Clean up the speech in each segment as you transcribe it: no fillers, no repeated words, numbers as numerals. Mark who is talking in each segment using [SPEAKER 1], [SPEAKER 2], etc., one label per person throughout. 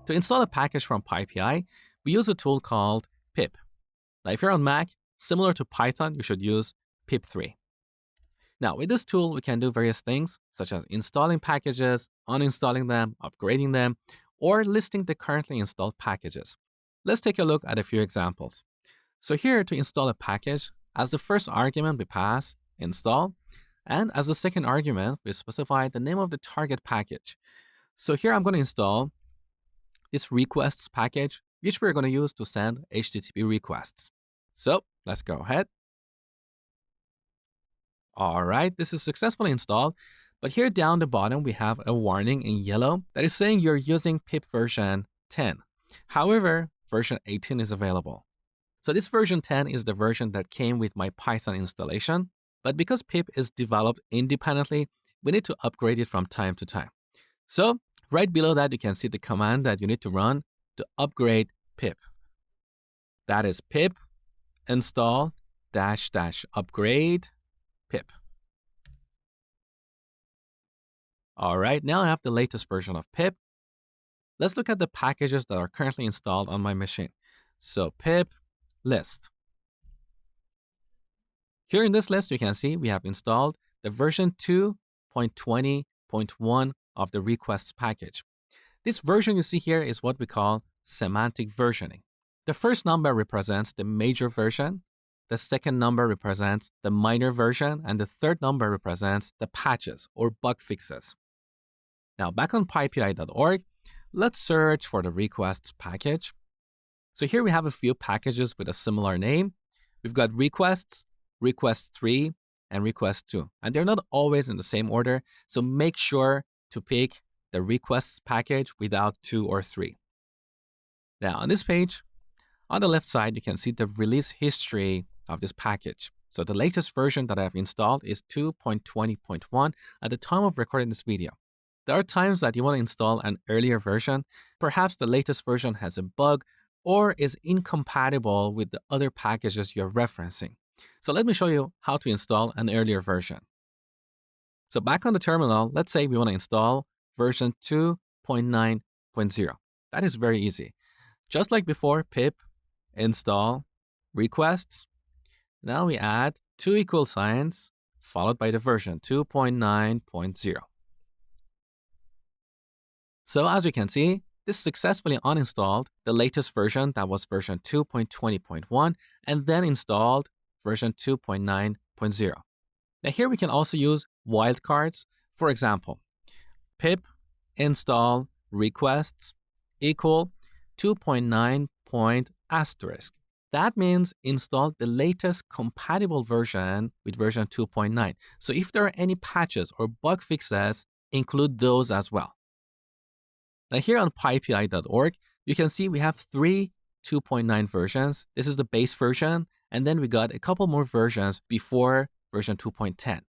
[SPEAKER 1] To install a package from PyPI, we use a tool called pip. Now, if you're on Mac, similar to Python, you should use pip3. Now, with this tool, we can do various things, such as installing packages, uninstalling them, upgrading them, or listing the currently installed packages. Let's take a look at a few examples. So here, to install a package, as the first argument, we pass install, and as the second argument, we specify the name of the target package. So here, I'm going to install this requests package, which we're going to use to send HTTP requests. So let's go ahead. All right, this is successfully installed, but here down the bottom, we have a warning in yellow that is saying you're using pip version 10. However, version 18 is available. So this version 10 is the version that came with my Python installation, but because pip is developed independently, we need to upgrade it from time to time. So right below that, you can see the command that you need to run to upgrade pip. That is pip install -- upgrade pip. All right, now I have the latest version of pip. Let's look at the packages that are currently installed on my machine. So pip list. Here in this list, you can see we have installed the version 2.20.1 of the requests package. This version you see here is what we call semantic versioning. The first number represents the major version, the second number represents the minor version, and the third number represents the patches or bug fixes. Now back on pypi.org, let's search for the requests package. So here we have a few packages with a similar name. We've got requests, request3, and request2. And they're not always in the same order, so make sure to pick the requests package without 2 or 3. Now on this page, on the left side, you can see the release history of this package. So the latest version that I have installed is 2.20.1 at the time of recording this video. There are times that you want to install an earlier version. Perhaps the latest version has a bug or is incompatible with the other packages you're referencing. So let me show you how to install an earlier version. So back on the terminal, let's say we want to install version 2.9.0. That is very easy. Just like before, pip install requests. Now we add 2 equal signs followed by the version 2.9.0. So as you can see, this successfully uninstalled the latest version that was version 2.20.1 and then installed version 2.9.0. Now here we can also use wildcards. For example, pip install requests equal 2.9. That means install the latest compatible version with version 2.9. So if there are any patches or bug fixes, include those as well. Now here on pypi.org, you can see we have 3 2.9 versions. This is the base version, and then we got a couple more versions before version 2.10.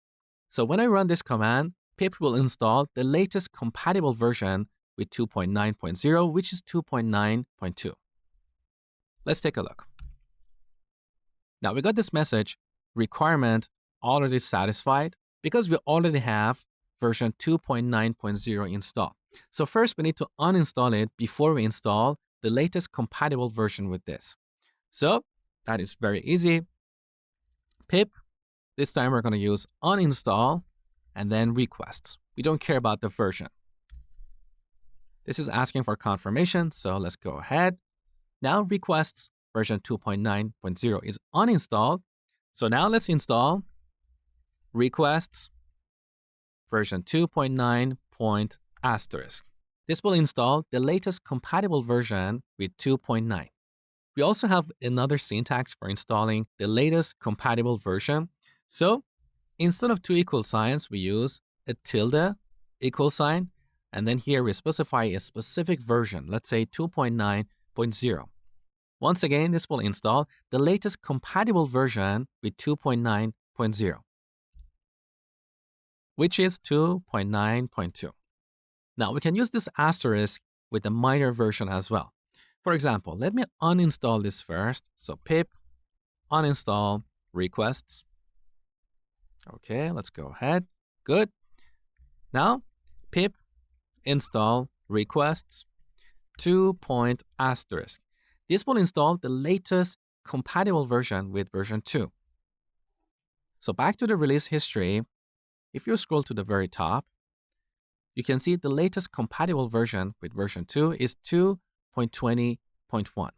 [SPEAKER 1] So when I run this command, pip will install the latest compatible version with 2.9.0, which is 2.9.2. Let's take a look. Now we got this message, requirement already satisfied, because we already have version 2.9.0 installed. So first we need to uninstall it before we install the latest compatible version with this. So that is very easy. Pip, this time we're going to use uninstall and then requests. We don't care about the version. This is asking for confirmation, so let's go ahead. Now requests version 2.9.0 is uninstalled. So now let's install requests version 2.9. This will install the latest compatible version with 2.9. We also have another syntax for installing the latest compatible version. So instead of 2 equal signs, we use a tilde equal sign. And then here we specify a specific version, let's say 2.9.0. Once again, this will install the latest compatible version with 2.9.0, which is 2.9.2. Now we can use this asterisk with the minor version as well. For example, let me uninstall this first. So pip uninstall requests. Okay, let's go ahead. Good. Now pip install requests. 2 point asterisk. This will install the latest compatible version with version 2. So back to the release history, if you scroll to the very top, you can see the latest compatible version with version 2 is 2.20.1.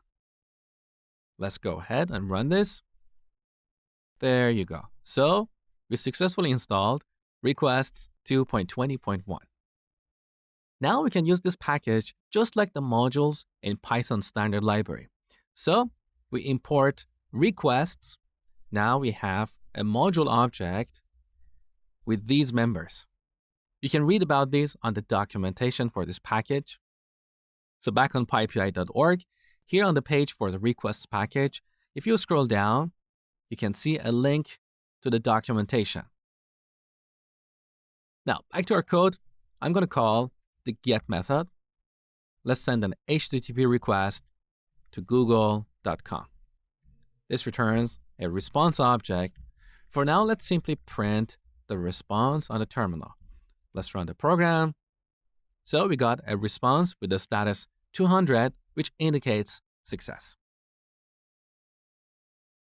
[SPEAKER 1] Let's go ahead and run this. There you go. So we successfully installed requests 2.20.1. Now we can use this package just like the modules in Python standard library. So we import requests. Now we have a module object with these members. You can read about these on the documentation for this package. So back on pypi.org, here on the page for the requests package, if you scroll down, you can see a link to the documentation. Now, back to our code, I'm going to call the get method. Let's send an HTTP request to google.com. This returns a response object. For now, let's simply print the response on the terminal. Let's run the program. So we got a response with the status 200, which indicates success.